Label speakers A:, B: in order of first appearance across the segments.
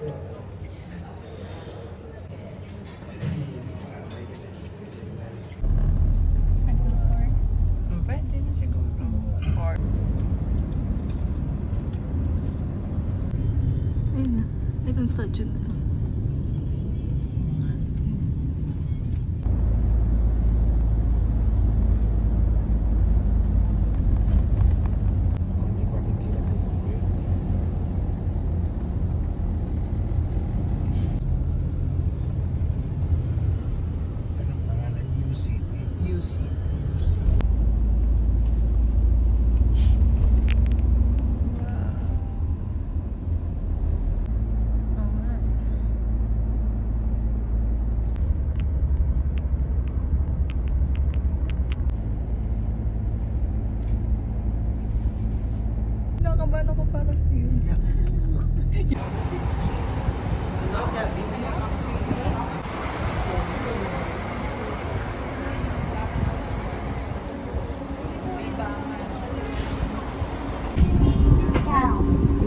A: Pwede na siguro. Or...
B: Ayun na. Itong statue na to. Nakabahan ako para sa iyo.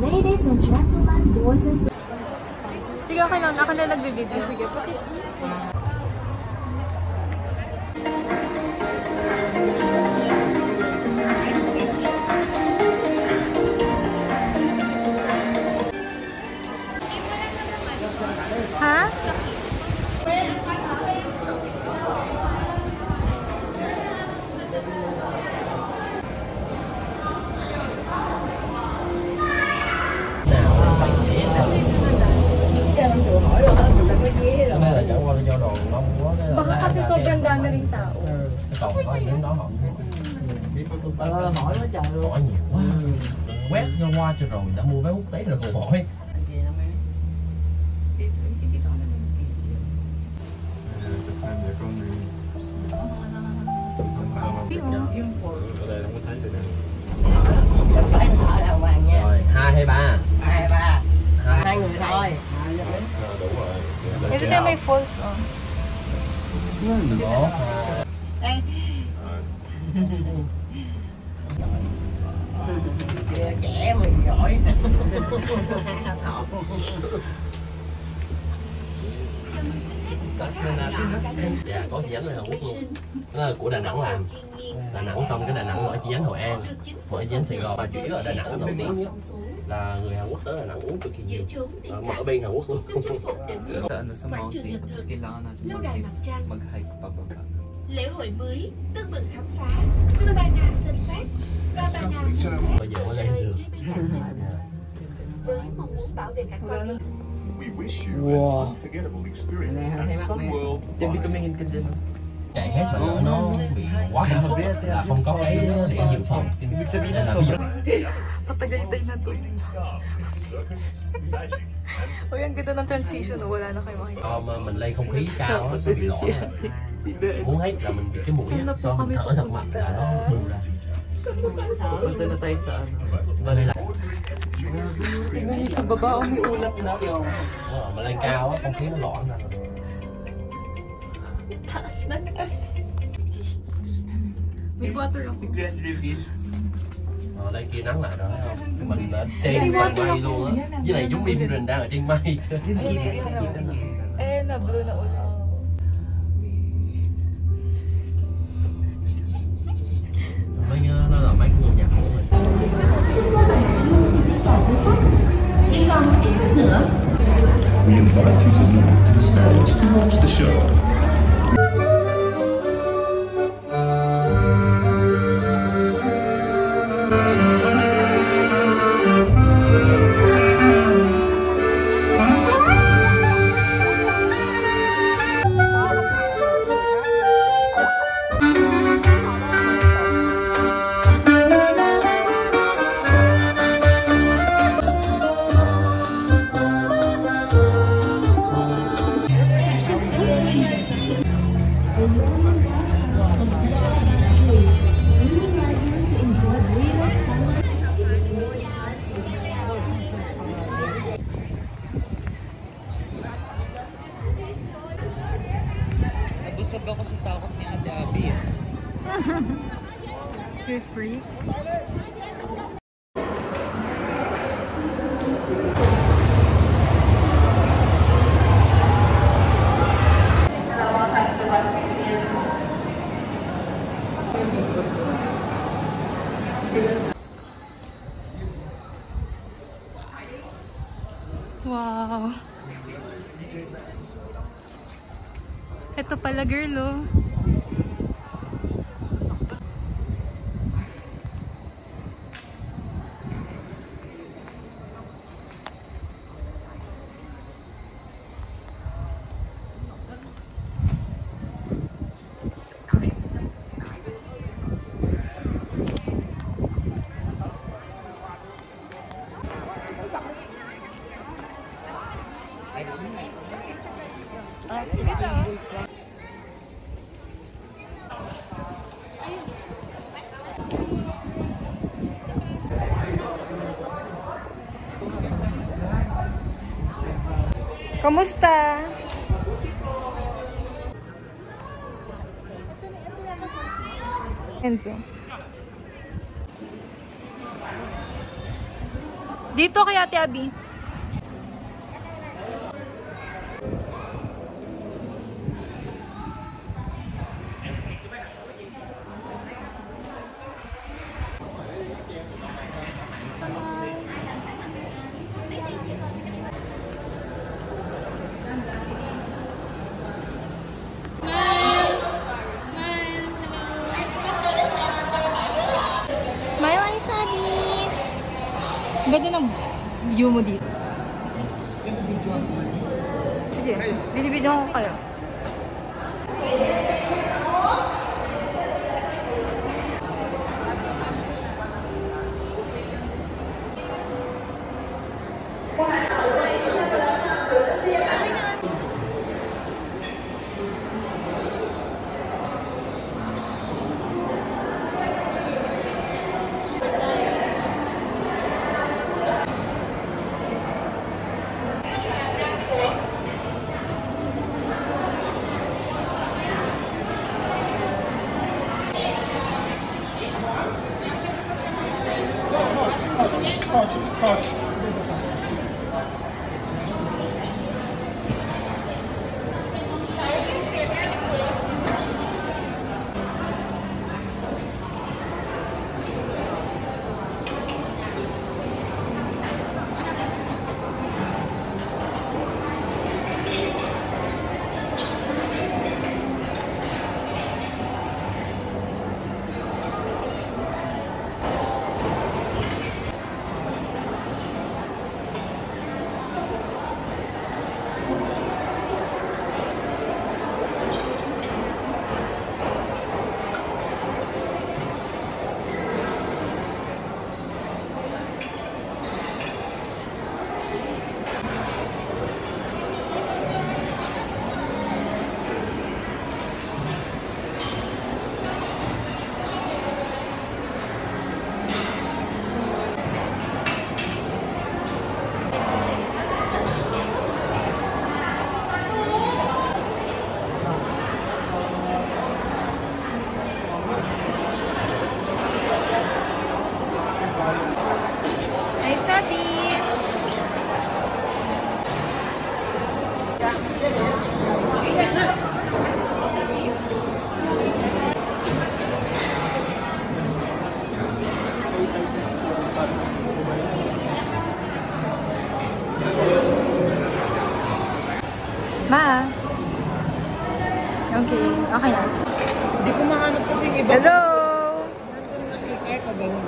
C: Ladies and gentlemen, boys and girls.
B: Sige, okay lang. Ako na nagbibideo. Sige, pati. Ha? Baka kasi sobrang dami rin tao.
D: Hỏi quá trời luôn. Hỏi nhiều quá. Quét cho qua cho rồi, đã mua vé quốc tế rồi còn hỏi. Rồi, 2 hay 3? 2 hay 3. 2 người thôi. Đủ rồi.
B: Ito tayo may falls, oh.
D: Ủa?
A: Trẻ mình giỏi.
D: Dạ, có chi nhánh ở Hàn Quốc luôn. Đó là của Đà Nẵng làm. Đà Nẵng xong cái Đà Nẵng mở chi nhánh Hội An, mở chi nhánh Sài Gòn. Và chủ yếu ở Đà Nẵng nổi tiếng nhất là người Hàn Quốc tới Đà Nẵng uống cực kỳ nhiều. Mở bên Hàn Quốc luôn.
E: Lễ hội mới, tưng bừng khám phá, Cabana Sunfest, Cabana
D: Bây giờ mới lên được.
E: với mong muốn bảo vệ cảnh quan.
F: Wow.
D: Chạy hết mà nó bị quá hạnh phúc là không có cái để dự phòng. Nên là ví dụ
B: Patagaytay na to. O yan, ganda ng transition, oh. Wala na kayo makikita.
D: mà mình lên không khí cao á, nó bị lõm. Muốn hết là mình bị cái mũi á, sau mình thở thật mạnh là nó bùng ra.
F: Punta na tayo sa ano.
D: Đây là
F: Tingnan niyo sa baba, umiulat na.
D: mà lên cao á, không khí nó loãng ra.
A: Taas na nga.
B: May water ako.
F: Grand reveal.
D: Lên kia nắng lại rồi thấy không? Mình ở trên tầng mây luôn á. Với lại giống im rình đang ở trên mây chứ.
B: Eh, na blue na ulo.
D: Nó là mấy người nhạc của mình.
C: Chỉ còn 1 phút nữa.
G: We invite you to move to the stage to watch the show.
F: Nabusog ako sa takot ni Ate Abby.
B: You're free. Wow. Ito pala girl, oh. Kamusta? Enzo. Dito kay Ate Abby. Ganda ng view mo dito. Sige, binibidyo ko kayo. Ma. Okay, okay na.
F: Hindi ko mahanap kasi yung iba.
B: Hello!
F: Eko, ganun.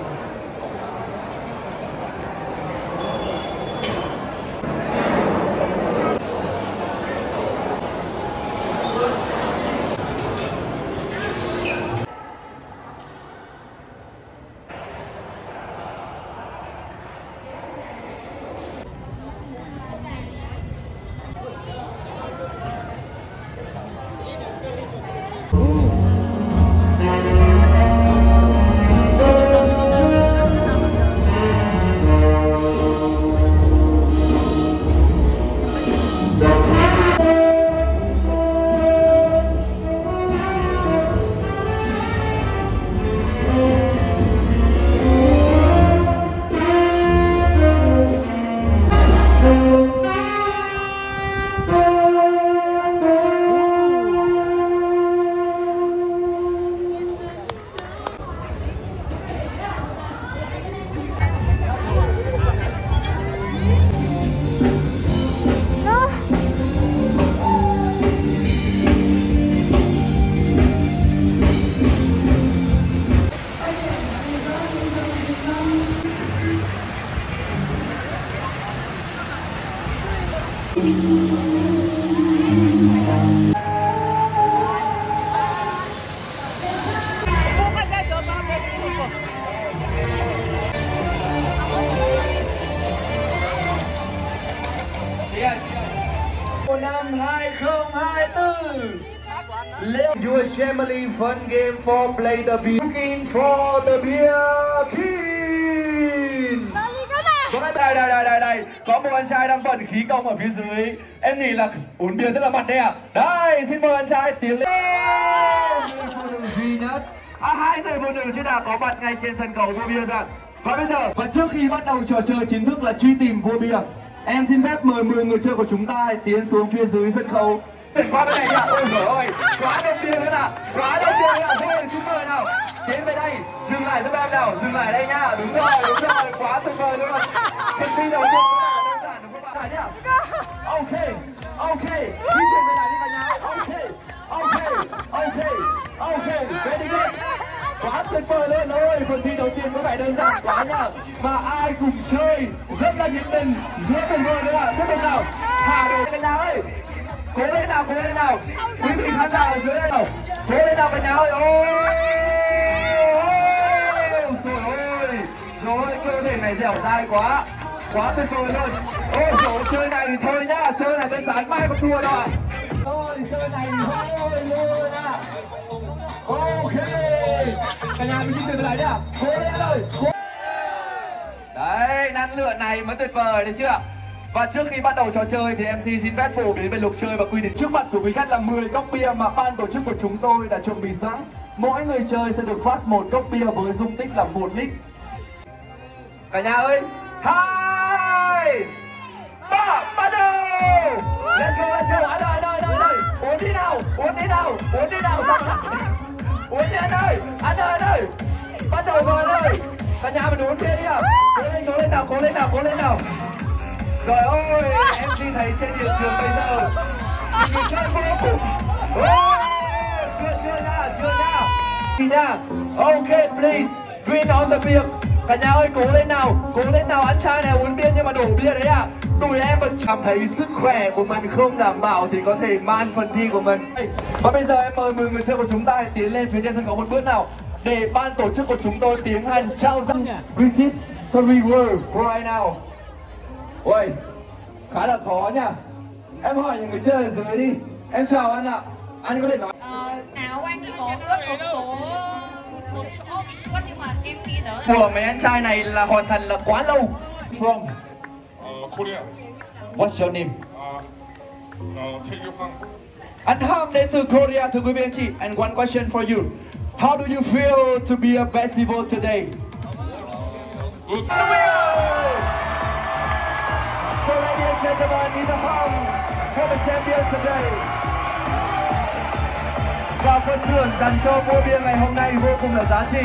H: Năm 2024. Your family fun game for play the beer. Looking for the beer king. Đây. Có một anh trai đang vận khí công ở phía dưới. Em nghĩ là uống bia rất là mạnh đây à. Đây, xin mời anh trai tiến lên. Người phụ nữ duy nhất. Hai người phụ nữ sẽ đã có mặt ngay trên sân khấu vua bia rồi. Và bây giờ, và trước khi bắt đầu trò chơi chính thức là truy tìm vua bia, em xin phép mời 10 người chơi của chúng ta tiến xuống phía dưới sân khấu. Qua bên này nha, ôi giời ơi, quá đông bia nữa nào, quá đông bia nữa nào, xin mời nào, tiến về đây, dừng lại giúp em nào, dừng lại đây nha, đúng rồi, quá tuyệt vời luôn. Phần thi đầu tiên đơn giản đúng không bạn nhá? Ok, di chuyển về lại đi cả nhà, ok, very good. Quá tuyệt vời luôn ơi, phần thi đầu tiên có vẻ đơn giản quá nhá. Và ai cùng chơi rất là nhiệt tình, rất tuyệt vời nữa ạ. Tiếp tục nào, thả đồ cả nhà ơi. Cố lên nào. Quý vị khán giả ở dưới đây nào. Cố lên nào cả nhà ơi. Rồi cơ thể này dẻo dai quá tuyệt vời luôn. Ôi chơi này thì thôi nhá, chơi này đơn giản mai còn thua đâu ạ. Thôi chơi này thì thôi luôn ạ. Ok, cả nhà mình đi về lại nhá. Cố lên rồi. Đấy, năng lượng này mới tuyệt vời đấy chưa? Và trước khi bắt đầu trò chơi thì MC xin phép phổ biến về luật chơi và quy định. Trước mặt của quý khách là 10 cốc bia mà ban tổ chức của chúng tôi đã chuẩn bị sẵn. Mỗi người chơi sẽ được phát một cốc bia với dung tích là 1 lít. Cả nhà ơi, 2, 3, bắt đầu! Let's go! Anh ơi! Uống đi nào! Uống đi anh ơi! Bắt đầu rồi anh ơi! Cả nhà mình uống bia đi à! Cố lên nào! Trời ơi, em đi thấy trên hiện trường bây giờ mình chơi vô cùng. Chưa nha. Ok, please, green on the beer. Cả nhà ơi, cố lên nào, anh trai này uống bia nhưng mà đổ bia đấy à. Tụi em vẫn cảm thấy sức khỏe của mình không đảm bảo thì có thể man phần thi của mình. Và bây giờ em mời 10 người chơi của chúng ta tiến lên phía trên sân khấu một bước nào, để ban tổ chức của chúng tôi tiến hành trao giải Visit the Reward right now. Ôi, khá là khó nha. Em hỏi những người chơi ở dưới đi. Em chào anh ạ. Anh có thể nói
A: Áo anh thì có ướt một chỗ bị ướt nhưng mà em nghĩ đó
H: của mấy anh trai này là hoàn thành là quá lâu. From
I: Korea.
H: What's your name?
I: 태교황.
H: Anh Hang đến từ Korea, thưa quý vị anh chị. And one question for you. How do you feel to be a festival today?
I: Good.
H: So ladies and gentlemen, in the home for the champions today. Và phần thưởng dành cho vua bia ngày hôm nay vô cùng là giá trị.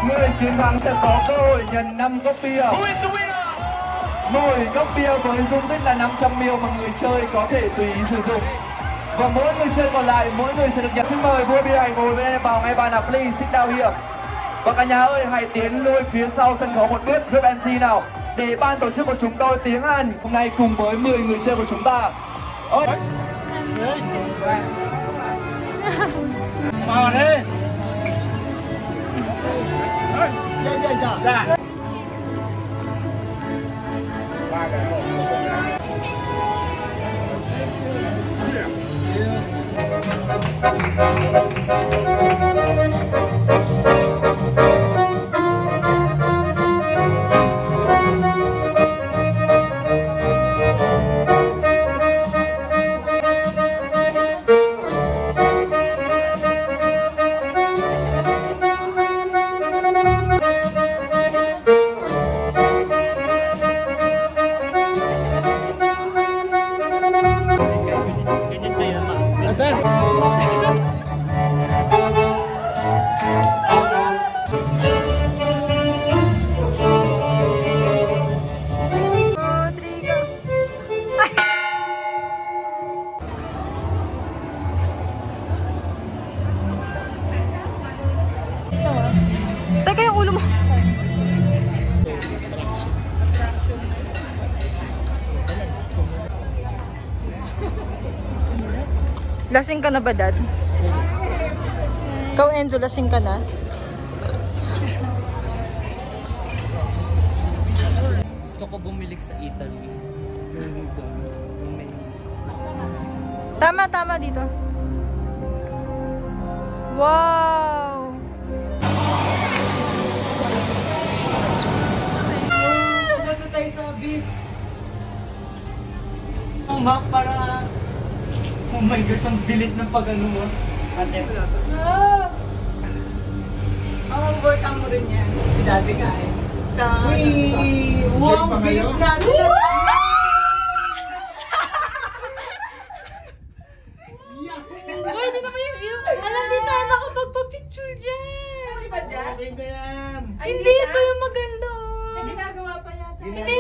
H: Người chiến thắng sẽ có cơ hội nhận 5 cốc bia. Mỗi cốc bia với dung tích là 500ml mà người chơi có thể tùy ý sử dụng. Và mỗi người chơi còn lại, mỗi người sẽ được nhận. Xin mời vua bia hãy ngồi bên em vào ngay bàn nào, please sit down here. Và cả nhà ơi, hãy tiến lui phía sau sân khấu một bước giúp MC nào, để ban tổ chức của chúng tôi tiến hành hôm nay cùng với 10 người chơi của chúng ta. Ôi.
F: Vào đi. Dạ.
B: Teka, yung ulo mo. Lasing ka na ba, Dad? Ikaw, Enzo, lasing ka na?
F: Gusto ko bumili sa Italy.
B: Tama dito. Wow!
F: Punta tayo sa Abyss. Ang map para... Oh my gosh, ang bilis ng pag-ano mo. Ate.
A: Ang workout mo rin yan. Si dati ka eh. Sa...
F: Wow, bilis natin!
B: Pwede naman yung view. Alam, di tayo nakapagpa-picture dyan.
A: Kasi ba dyan?
F: Okay na yan.
B: Hindi, ito yung maganda.
A: Ginagawa pa yata.
B: Hindi.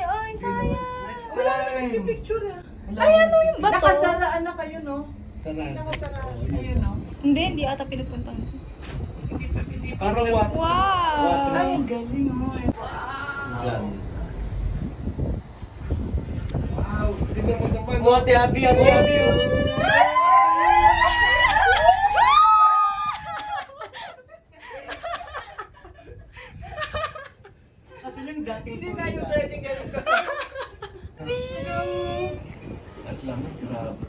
B: Ay, sayang.
F: Next time.
A: Picture ah.
B: Ay, ano yung bato?
A: Nakasaraan na kayo, no?
F: Sarado.
A: Nakasaraan. Ayun, no?
B: Hindi ata pinupuntahan.
F: Parang what?
B: Wow!
A: Ay, ang galing, oh.
F: Yan. Wow, tignan mo naman. What, happy. Kasi yung dating hindi na yung pwedeng ganun ka. At lamig, grabe.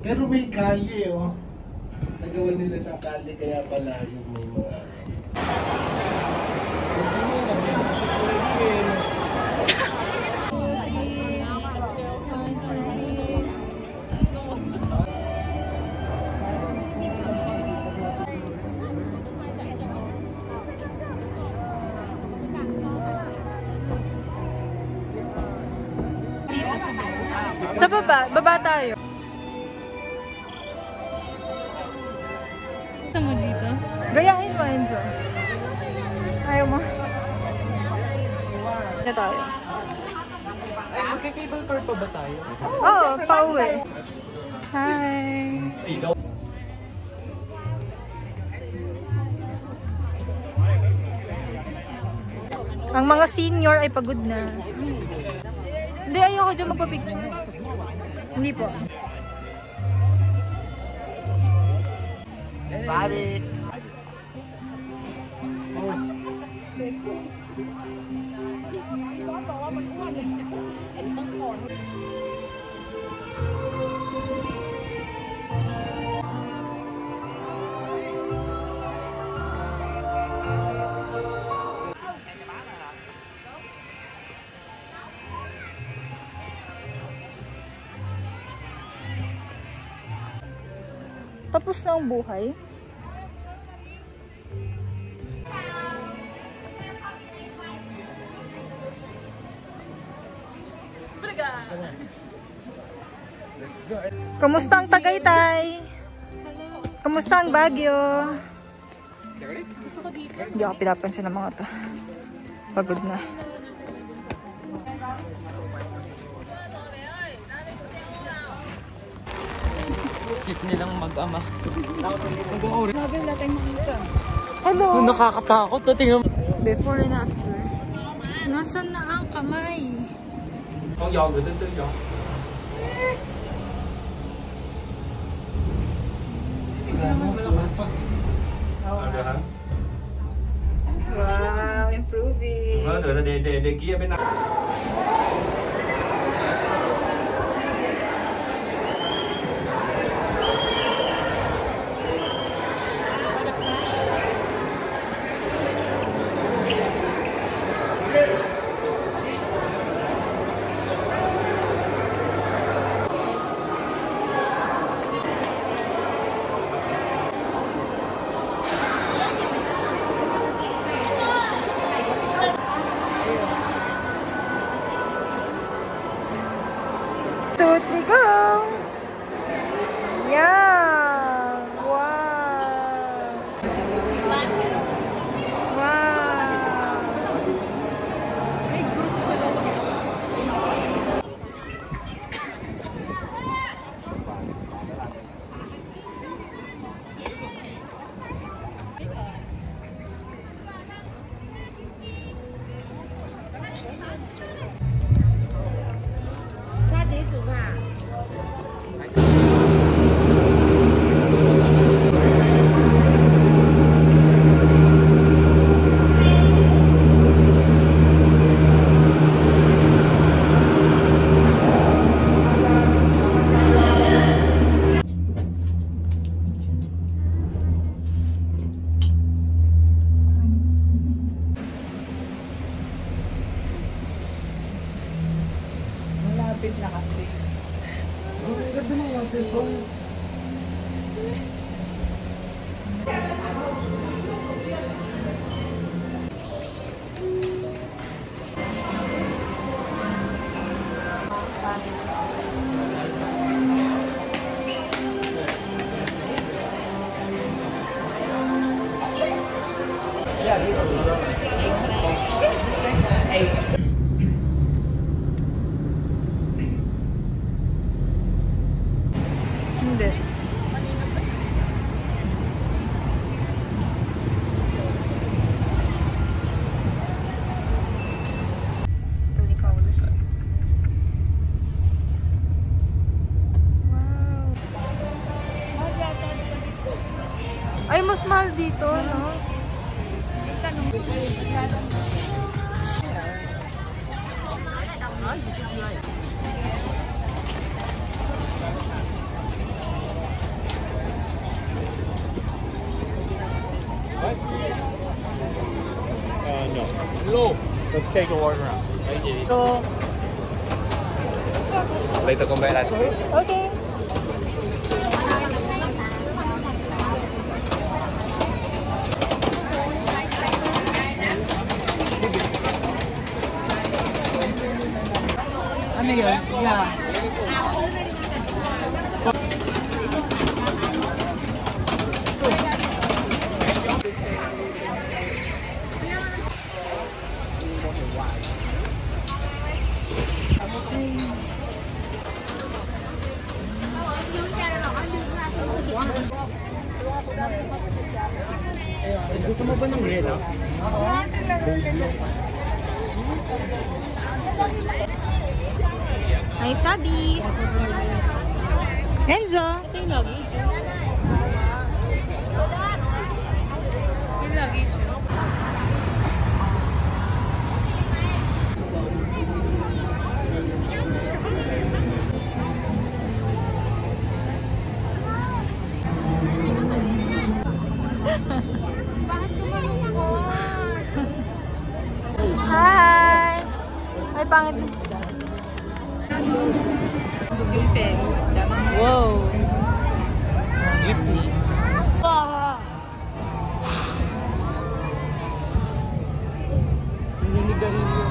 F: Pero may kalye, oh. Nagawa nila ng kalye, kaya pala yung may mga...
B: Sa baba tayo. Saan mo dito? Gayahin mo, Enzo. Ayaw mo. Na tayo.
F: Ay, magka-cable car pa ba tayo?
B: Oo, pauwi. Hi! Ang mga senior ay pagod na. Hindi, ayoko dyan magpa-picture. Hindi po.
F: Balik!
B: Tapos na ang buhay.
F: Let's go!
B: Kamusta ang Tagaytay? Kamusta ang Baguio? Hindi ako pinapansin ng mga to. Pagod na.
F: Keep nilang mag-ama.
B: Hello!
F: Nakakatakot na tingnan.
B: Before and after. Nasaan na ang kamay?
D: Con giò người tin giò. Được hả?
B: Wow, improving.
D: Được rồi, để kia bên này.
B: Go! Yeah! Wow! Wow! Hindi. Wow. Ay, mas mahal dito, no?
I: No. Hello. Let's take a walk around. Thank you. Hello. Later come back last week.
B: Okay.
J: Ano yun? Yeah. Gusto mo ba ng relax?
B: Ay, sabi. Enzo. Ito yung luggage. Yung luggage. Bakit kumalungkot? Hi! Ay, pangit. Yung pen. Wow! Jeepney.
J: Naninigarilyo.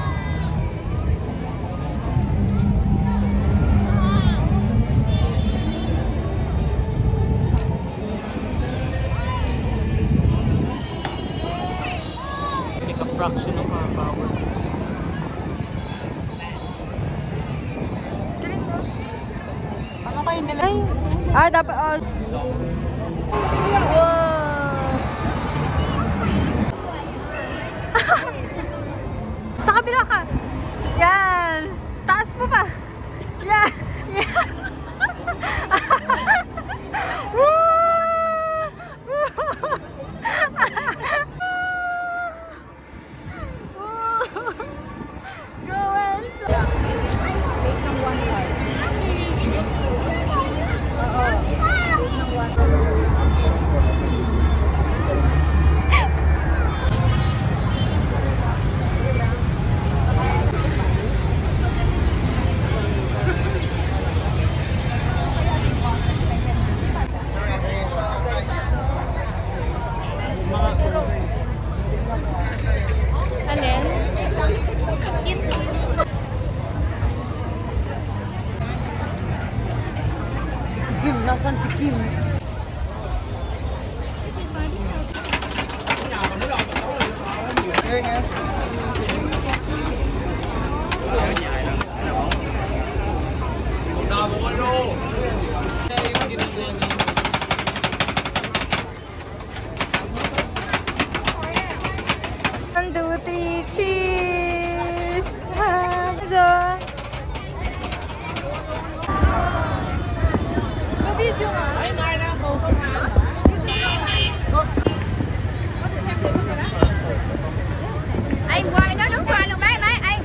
J: Like a fraction of our power. Ano kayo nila?
B: Ay, dapat, wow! Sa kabila ka. Yan. Taas mo pa. Yan. Yan. Go, Enzo. Alin? Kim.
J: Si Kim, nasan si Kim?
B: One, two, three, cheese! Enzo! Video nga! Ay, may na ako! Anh quay nó đúng rồi luôn mấy anh.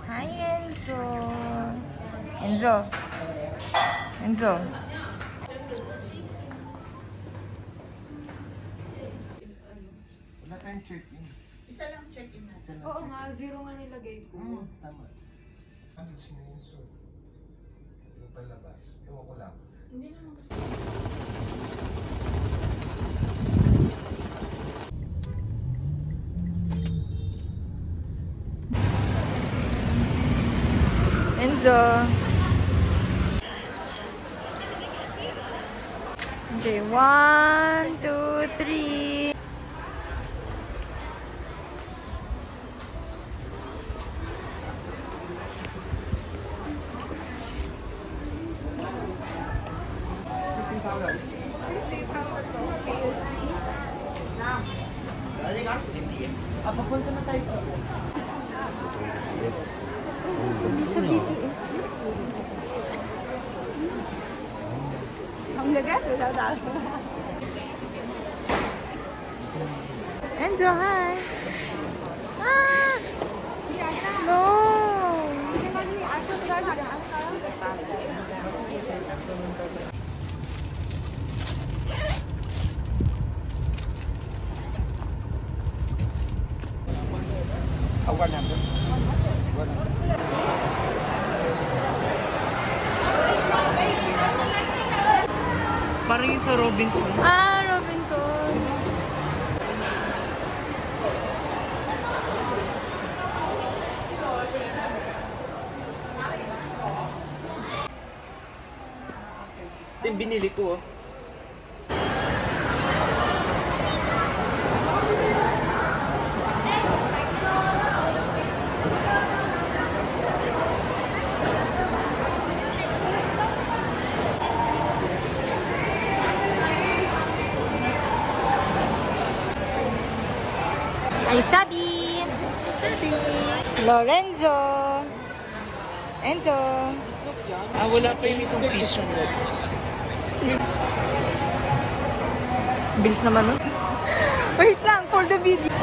B: Hi Enzo. Enzo. Enzo.
F: Wala tayong check-in.
E: Isa lang check-in na.
F: Isa lang
B: Oo
F: check-in.
B: nga, 0 nga nilagay ko.
F: Tama. Ano siya yun, so? Yung palabas. Ewan ko lang.
E: Hindi naman kasi.
B: Enzo. Okay, 1, 2, 3.
J: Papunta na tayo sa...
B: Sa BTS.
J: Ang gagat, wala tayo.
B: Enzo, hi! Ah! No!
J: Parang yung sa Robinson.
B: Ah, Robinson.
J: Ito yung binili ko, oh.
B: Ay, Sabi! Sabi! Lorenzo! Enzo!
J: Ah, wala pa yung isang piece.
B: Bilis naman, no? Wait lang, for the video.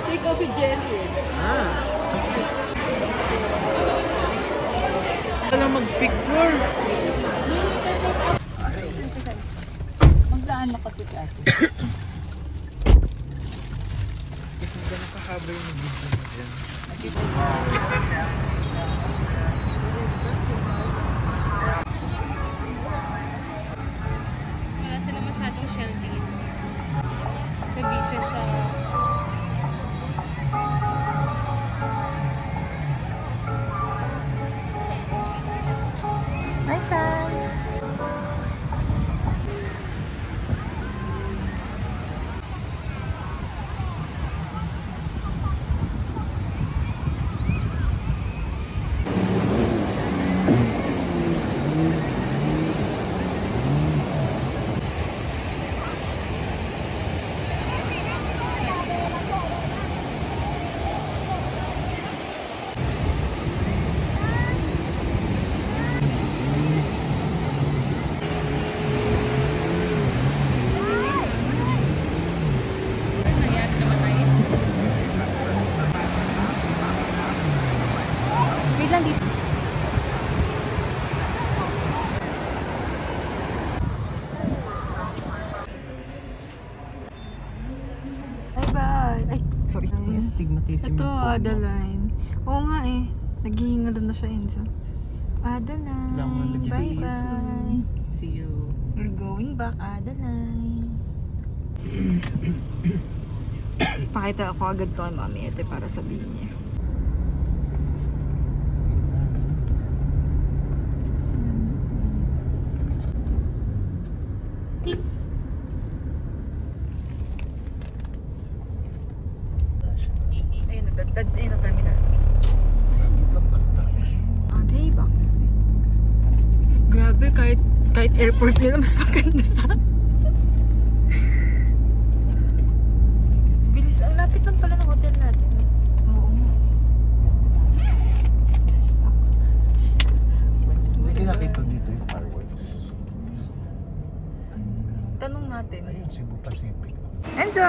J: Take off yung jelly. Ah. Wala mag-picture. Maglaan na kasi si ate. Hindi nakahaba yung video mo dyan.
B: Wala sila masyadong shelter sa beaches sa... Hi, Sam! Bye-bye! Ay, sorry.
J: Astigmatism.
B: Ito, Adeline. Oo nga eh. Naghihinga doon na siya, Enzo. Adeline! Bye-bye!
J: See you.
B: We're going back, Adeline. Pakita ako agad to kay Mami ito para sabihin niya. Ayun na, terminal. Ah, day back. Grabe, kahit airport nila mas maganda sa... Bilis, ang lapit lang pala ng hotel natin. Oo.
F: Hindi kinakita dito yung fireworks.
B: Tanong natin.
F: Ayun, Cebu Pacific.
B: Enzo!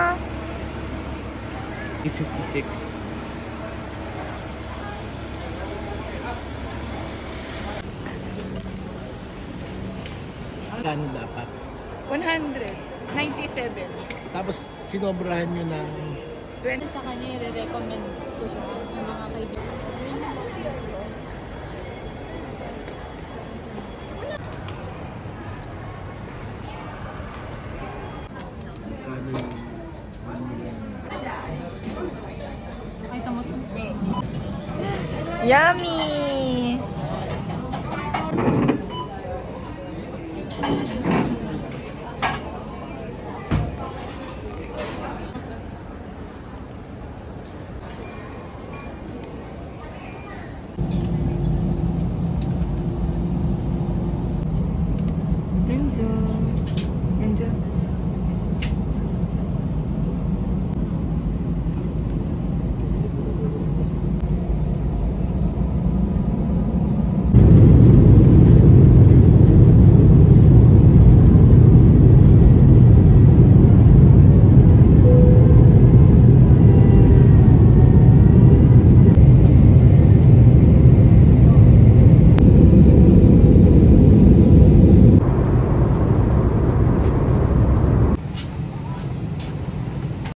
J: 56.
F: Ano dapat?
K: 197.
F: Tapos sinobrahan nyo ng
K: 20 sa kanya, i-recommend ko siya sa mga kaibigan.
F: kano yung 1 million.
B: Yummy!